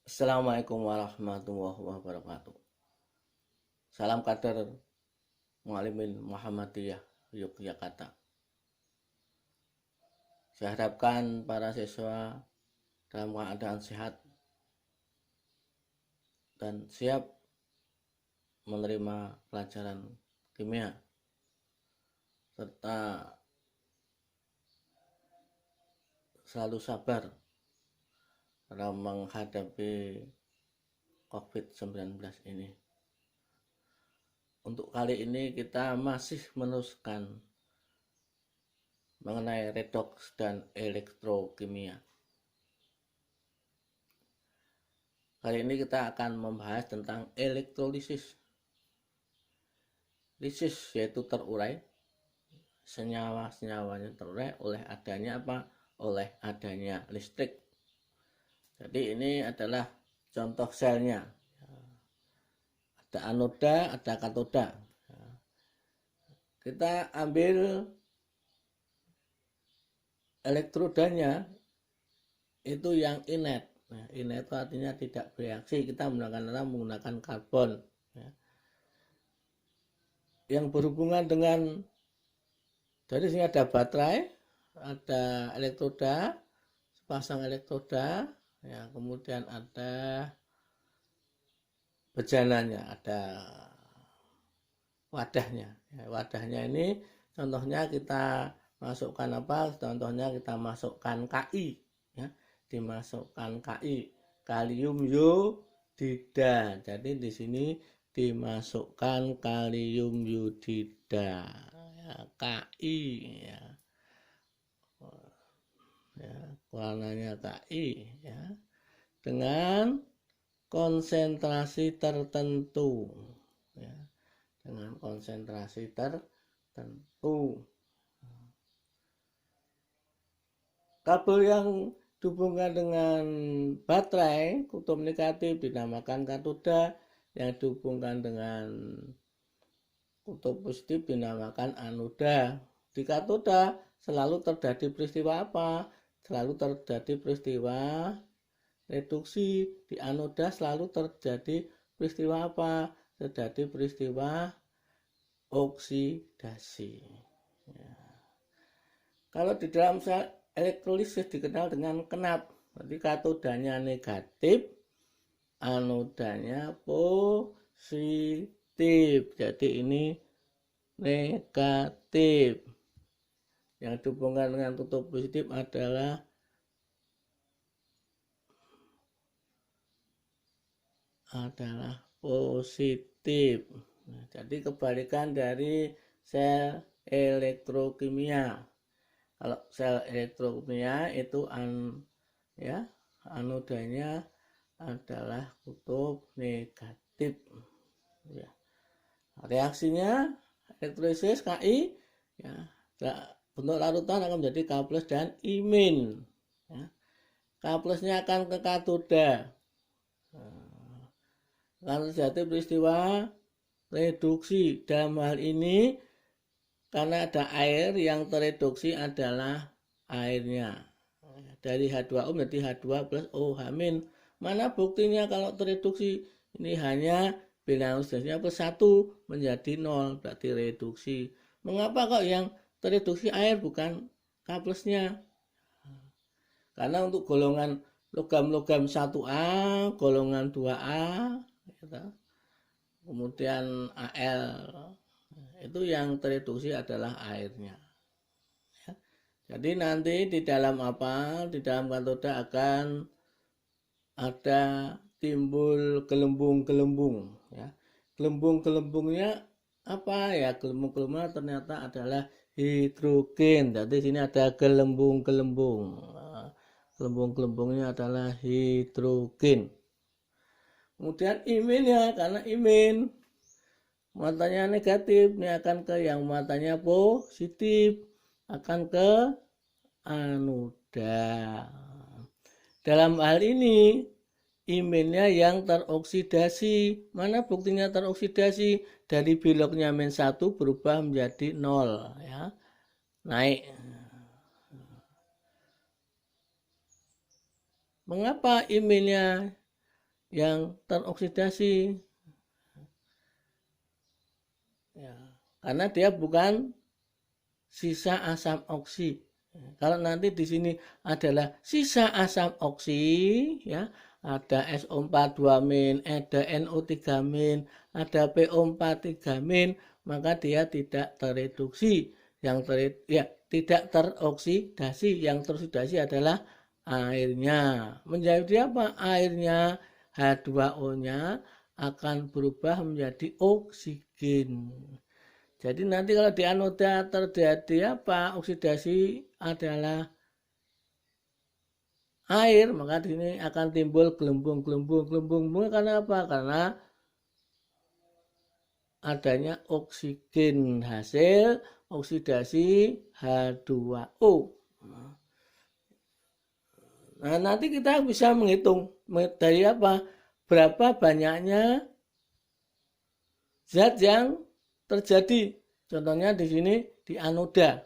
Assalamualaikum warahmatullahi wabarakatuh. Salam kader Mualimin Muhammadiyah Yogyakarta. Saya harapkan para siswa dalam keadaan sehat dan siap menerima pelajaran kimia serta selalu sabar dalam menghadapi COVID-19 ini. Untuk kali ini kita masih meneruskan mengenai redoks dan elektrokimia. Kali ini kita akan membahas tentang elektrolisis. Lisis yaitu terurai, senyawa-senyawanya terurai oleh adanya apa? Oleh adanya listrik. Jadi ini adalah contoh selnya. Ada anoda, ada katoda. Kita ambil elektrodanya itu yang inet. Nah, inet itu artinya tidak bereaksi. Kita menggunakan karbon. Yang berhubungan dengan, dari sini ada baterai, ada elektroda, sepasang elektroda. Ya, kemudian ada bejananya, ada wadahnya. Ya, wadahnya ini contohnya kita masukkan apa? Contohnya kita masukkan Ki, ya, dimasukkan Ki, kalium yodida. Jadi di sini dimasukkan kalium yodida, ya, Ki, ya. Ya, warnanya Ki, ya, dengan konsentrasi tertentu, ya, dengan konsentrasi tertentu. Kabel yang dihubungkan dengan baterai kutub negatif dinamakan katoda, yang dihubungkan dengan kutub positif dinamakan anoda. Di katoda selalu terjadi peristiwa apa? Selalu terjadi peristiwa reduksi. Di anoda selalu terjadi peristiwa apa? Terjadi peristiwa oksidasi. Ya. Kalau di dalam sel elektrolisis dikenal dengan kenap. Jadi katodanya negatif, anodanya positif. Jadi ini negatif. Yang dihubungkan dengan kutub positif adalah positif. Nah, jadi kebalikan dari sel elektrokimia. Kalau sel elektrokimia itu anodanya adalah kutub negatif. Ya. Reaksinya elektrolisis Ki, ya, bentuk larutan akan menjadi K+ dan imin. Ya. K+ akan ke katoda. Lalu terjadi peristiwa reduksi. Dalam hal ini karena ada air, yang tereduksi adalah airnya. Dari H2O menjadi H2+OH-. Mana buktinya kalau tereduksi? Ini hanya bilangan oksidasinya +1 menjadi 0, berarti reduksi. Mengapa kok yang tereduksi air bukan K+-nya? Karena untuk golongan logam-logam 1A, golongan 2A, kemudian Al, itu yang tereduksi adalah airnya. Ya. Jadi nanti di dalam apa? Di dalam katoda akan ada timbul gelembung-gelembung. Ya. Gelembung-gelembungnya apa ya? Gelembung-gelembungnya ternyata adalah hidrogen. Jadi sini ada gelembung-gelembung. Gelembung-gelembungnya adalah hidrogen. Kemudian iminnya, karena imin matanya negatif, ini akan ke yang matanya positif, akan ke anoda. Dalam hal ini iminnya yang teroksidasi. Mana buktinya teroksidasi? Dari biloknya -1 berubah menjadi 0, ya. Naik. Mengapa iminnya yang teroksidasi. Ya, karena dia bukan sisa asam oksi. Kalau nanti di sini adalah sisa asam oksi, ya, ada SO42-, ada NO3-, ada PO43-, maka dia tidak tereduksi. Tidak teroksidasi. Yang teroksidasi adalah airnya. Menjadi apa? Airnya H2O-nya akan berubah menjadi oksigen. Jadi nanti kalau di anoda terjadi apa? Oksidasi adalah air, maka di sini akan timbul gelembung karena apa? Karena adanya oksigen hasil oksidasi H2O. Nah, nanti kita bisa menghitung dari apa? Berapa banyaknya zat yang terjadi. Contohnya di sini di anoda.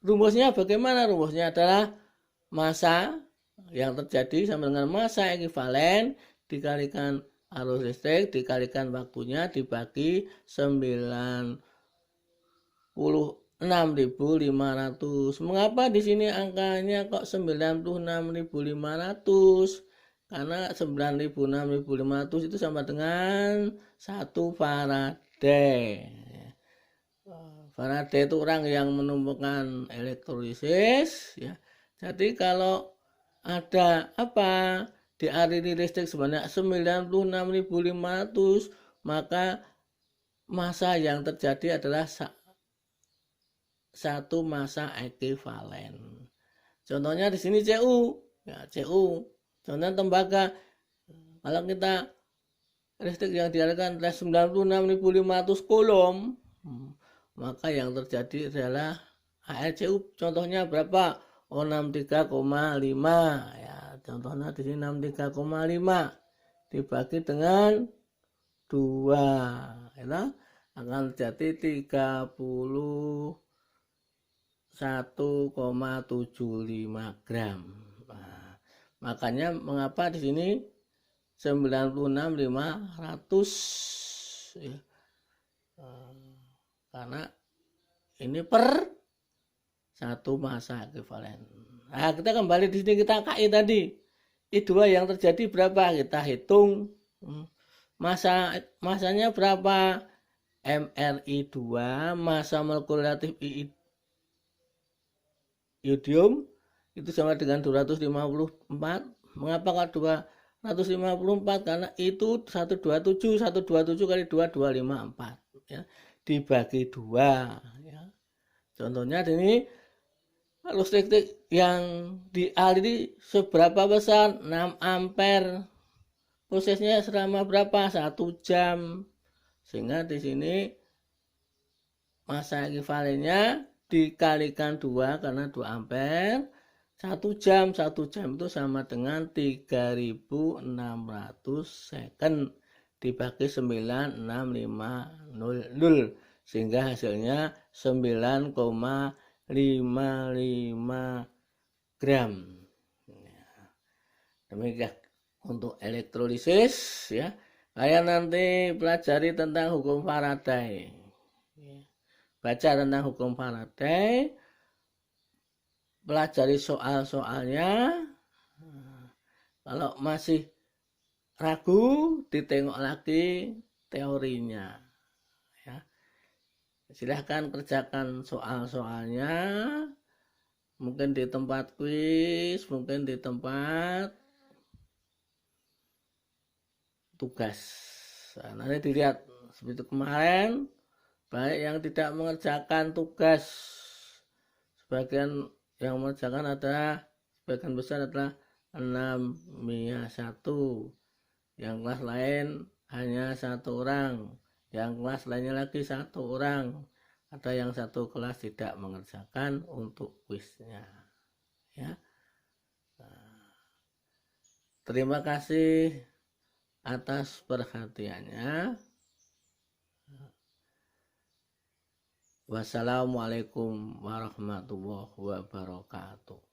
Rumusnya bagaimana? Rumusnya adalah massa yang terjadi sama dengan massa ekivalen dikalikan arus listrik dikalikan waktunya dibagi 96.500. Mengapa di sini angkanya kok 96.500? Karena 96.500 itu sama dengan 1 Faraday. Faraday itu orang yang menemukan elektrolisis, ya. Jadi kalau ada apa dialiri listrik sebanyak 96.500, maka massa yang terjadi adalah satu massa ekivalen. Contohnya di sini Cu, ya Cu. Contohnya tembaga. Kalau kita listrik yang dialirkan adalah 96.500 coulomb, maka yang terjadi adalah AlCu. Contohnya berapa? 63,5, ya. Contohnya di sini 63,5 dibagi dengan 2, ya, akan terjadi 31,75 gram. Nah, makanya mengapa di sini 96.500, ya. Karena ini per satu massa ekivalen. Nah, kita kembali di sini kita KI tadi. I2 yang terjadi berapa? Kita hitung. Masanya berapa? MRI2, massa molekul reaktif iodium itu sama dengan 254. Mengapa kalau 254? Karena itu 127 kali 2 254, ya. Dibagi 2, ya. Contohnya ini arus listrik yang dialiri seberapa besar? 6 ampere. Prosesnya selama berapa? 1 jam. Sehingga di sini massa ekivalennya dikalikan 2 karena 2 ampere. 1 jam itu sama dengan 3.600 second dibagi 9,650, sehingga hasilnya 9,55 gram. Demikian untuk elektrolisis, ya. Kalian nanti pelajari tentang hukum Faraday. Baca tentang hukum Faraday, pelajari soal-soalnya. Kalau masih ragu, ditengok lagi teorinya, ya. Silahkan kerjakan soal-soalnya, mungkin di tempat kuis, mungkin di tempat tugas. Nah, nanti dilihat seperti kemarin, baik yang tidak mengerjakan tugas, sebagian yang mengerjakan adalah sebagian besar adalah 6-1, yang kelas lain hanya 1 orang, yang kelas lainnya lagi 1 orang, ada yang 1 kelas tidak mengerjakan untuk kuisnya, ya. Terima kasih atas perhatiannya. Wassalamualaikum warahmatullahi wabarakatuh.